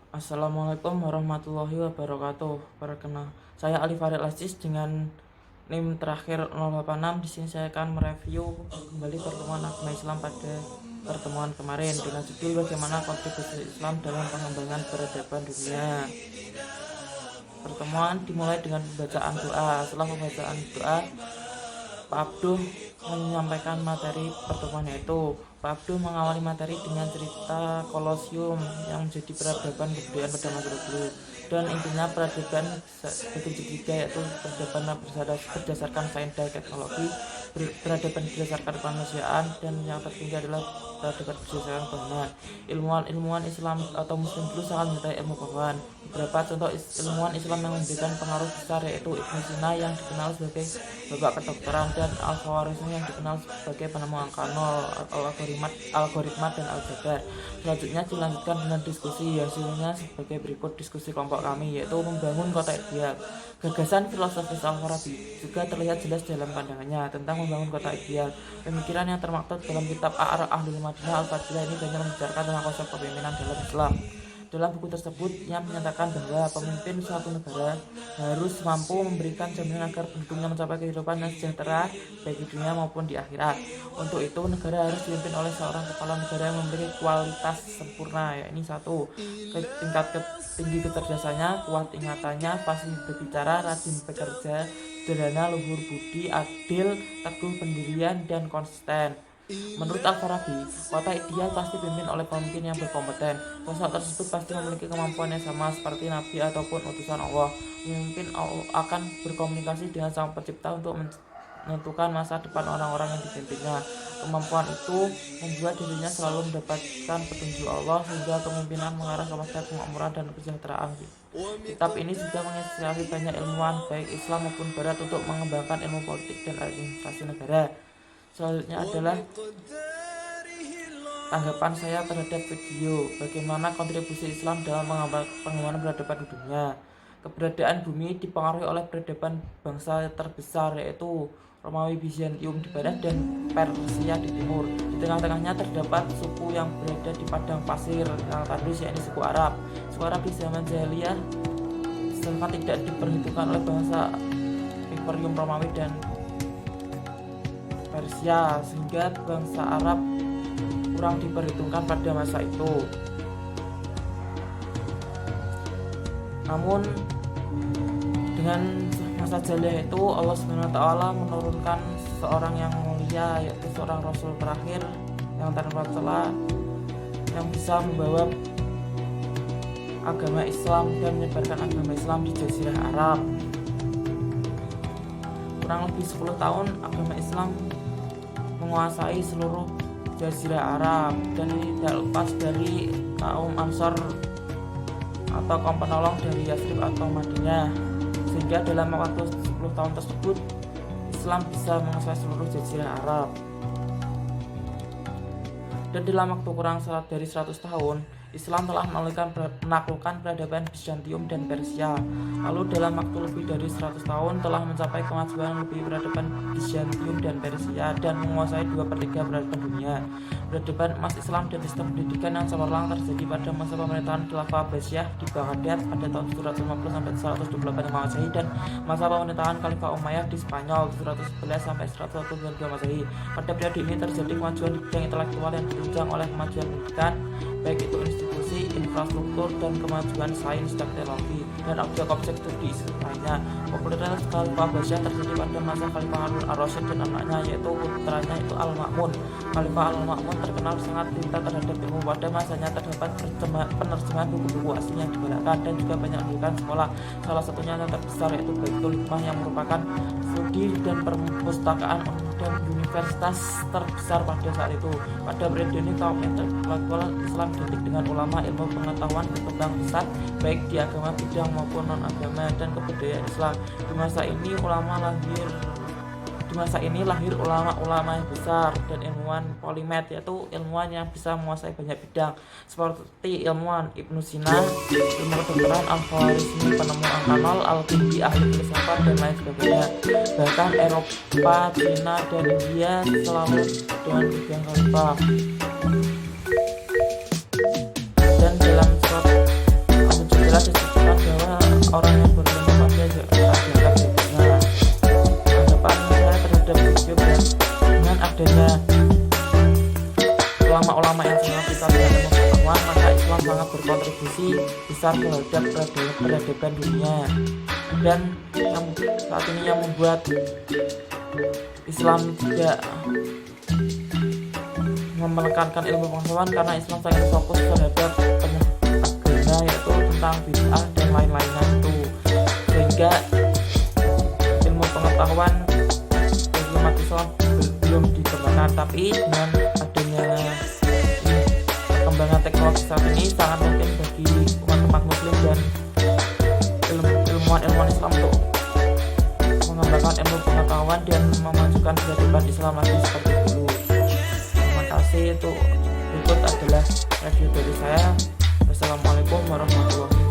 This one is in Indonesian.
Assalamualaikum warahmatullahi wabarakatuh. Saya Ali Farid Lasis dengan NIM terakhir 086. Di sini saya akan mereview kembali pertemuan agama Islam pada pertemuan kemarin dengan judul bagaimana kontribusi Islam dalam pengembangan peradaban dunia. Pertemuan dimulai dengan pembacaan doa. Setelah pembacaan doa, Pak Abduh menyampaikan materi pertemuan itu. Pak Abduh mengawali materi dengan cerita Kolosium yang menjadi peradaban kebudayaan pada masa dulu, dan intinya peradaban berbentuk tiga, yaitu peradaban berdasarkan sains dan teknologi, peradaban berdasarkan kemanusiaan, dan yang tertinggi adalah peradaban berdasarkan kebahagiaan. Ilmuwan Islam atau Muslim dulu sangat mencintai ilmu pengetahuan. Beberapa contoh ilmuwan Islam yang memberikan pengaruh besar yaitu Ibnu Sina yang dikenal sebagai bapak kedokteran, dan Al-Khawarizmi yang dikenal sebagai penemu angka nol, algoritma dan aljabar. Selanjutnya dilanjutkan dengan diskusi, hasilnya sebagai berikut. Diskusi kelompok kami yaitu membangun kota ideal. Gagasan filosofis Al-Farabi juga terlihat jelas dalam pandangannya tentang membangun kota ideal. Pemikiran yang termaktub dalam kitab A'ar Ahlul Madinah Al-Fadilah ini banyak membicarakan tentang konsep kepemimpinan dalam Islam. Dalam buku tersebut, ia menyatakan bahwa pemimpin suatu negara harus mampu memberikan jaminan agar penduduknya mencapai kehidupan yang sejahtera baik di dunia maupun di akhirat. Untuk itu, negara harus dipimpin oleh seorang kepala negara yang memiliki kualitas sempurna, yakni satu, tinggi kecerdasannya, kuat ingatannya, fasih berbicara, rajin bekerja, sederhana, luhur budi, adil, teguh pendirian, dan konsisten. Menurut Al-Farabi, kota ideal pasti dipimpin oleh pemimpin yang berkompeten. Sosok tersebut pasti memiliki kemampuan yang sama seperti Nabi ataupun utusan Allah. Pemimpin akan berkomunikasi dengan Sang Pencipta untuk menentukan masa depan orang-orang yang dipimpinnya. Kemampuan itu membuat dirinya selalu mendapatkan petunjuk Allah sehingga kepemimpinan mengarah kepada kemakmuran dan kesejahteraan. Kitab ini juga menginspirasi banyak ilmuwan baik Islam maupun Barat untuk mengembangkan ilmu politik dan administrasi negara. Selanjutnya adalah tanggapan saya terhadap video bagaimana kontribusi Islam dalam pengembangan peradaban dunia. Keberadaan bumi dipengaruhi oleh peradaban bangsa terbesar yaitu Romawi Bizantium di barat dan Persia di timur. Di tengah-tengahnya terdapat suku yang berada di padang pasir yang tandus, yakni suku Arab. Suku Arab di zaman jahiliyah sangat tidak diperhitungkan oleh bangsa Imperium Romawi dan Persia, sehingga bangsa Arab kurang diperhitungkan pada masa itu. Namun dengan masa jahiliyah itu Allah SWT menurunkan seorang yang mulia, yaitu seorang Rasul terakhir yang tanpa celah, yang bisa membawa agama Islam dan menyebarkan agama Islam di Jazirah Arab. Kurang lebih 10 tahun agama Islam menguasai seluruh Jazirah Arab, dan ini tidak lepas dari kaum Ansor atau kaum penolong dari Yathrib atau Madinah, sehingga dalam waktu 10 tahun tersebut Islam bisa menguasai seluruh Jazirah Arab. Dan dalam waktu kurang dari 100 tahun Islam telah menaklukkan peradaban Bizantium dan Persia. Lalu dalam waktu lebih dari 100 tahun telah mencapai kemajuan lebih peradaban Bizantium dan Persia dan menguasai 2/3 peradaban dunia. Peradaban emas Islam dan sistem pendidikan yang cemerlang terjadi pada masa pemerintahan Khilafah Abbasiyah di Baghdad pada tahun 750 sampai 128 Imam Masehi, dan masa pemerintahan Khalifah Umayyah di Spanyol 111 sampai 192 Masehi. Pada periode ini terjadi kemajuan di bidang intelektual yang ditunjang oleh kemajuan pendidikan, baik itu institusi, infrastruktur, dan kemajuan sains dan teknologi, dan objek-objek studi lainnya. Popularitas Khalifah Abbasiyah terjadi pada masa Khalifah Harun ar-Rasyid dan anaknya, yaitu putranya itu Al-Ma'mun. Khalifah Al-Ma'mun terkenal sangat pintar terhadap ilmu. Pada masanya terdapat penerjemahan buku-buku asing yang digalakkan dan juga banyak mendirikan sekolah. Salah satunya yang terbesar yaitu Baitul Hikmah yang merupakan studi dan perpustakaan dan universitas terbesar pada saat itu. Pada periode ini kaum intelektual Islam identik dengan ulama, ilmu pengetahuan berkembang pesat baik di agama bidang maupun non agama dan kebudayaan Islam. Di masa ini lahir ulama-ulama yang besar dan ilmuwan polimet, yaitu ilmuwan yang bisa menguasai banyak bidang seperti ilmuwan Ibnu Sina, ilmu kedokteran, Al-Khawarizmi, penemu angka nol, Al-Kindi, ahli filsafat, dan lain sebagainya. Bahkan Eropa, Cina, dan India selalu dengan bidang khalifah. Dan dalam surat sangat berkontribusi besar terhadap peradaban dunia, dan yang saat ini yang membuat Islam tidak menekankan ilmu pengetahuan karena Islam sangat fokus terhadap agama, yaitu tentang bid'ah dan lain-lainnya itu, sehingga ilmu pengetahuan bagi umat Islam belum dikembangkan. Tapi dengan adanya perkembangan teknologi saat ini sangat mungkin bagi umat muslim dan ilmuwan Islam untuk mengembangkan ilmu pengetahuan dan memajukan peradaban Islam lagi seperti dulu. Terima kasih. Itu berikut adalah review dari saya. Wassalamualaikum warahmatullahi wabarakatuh.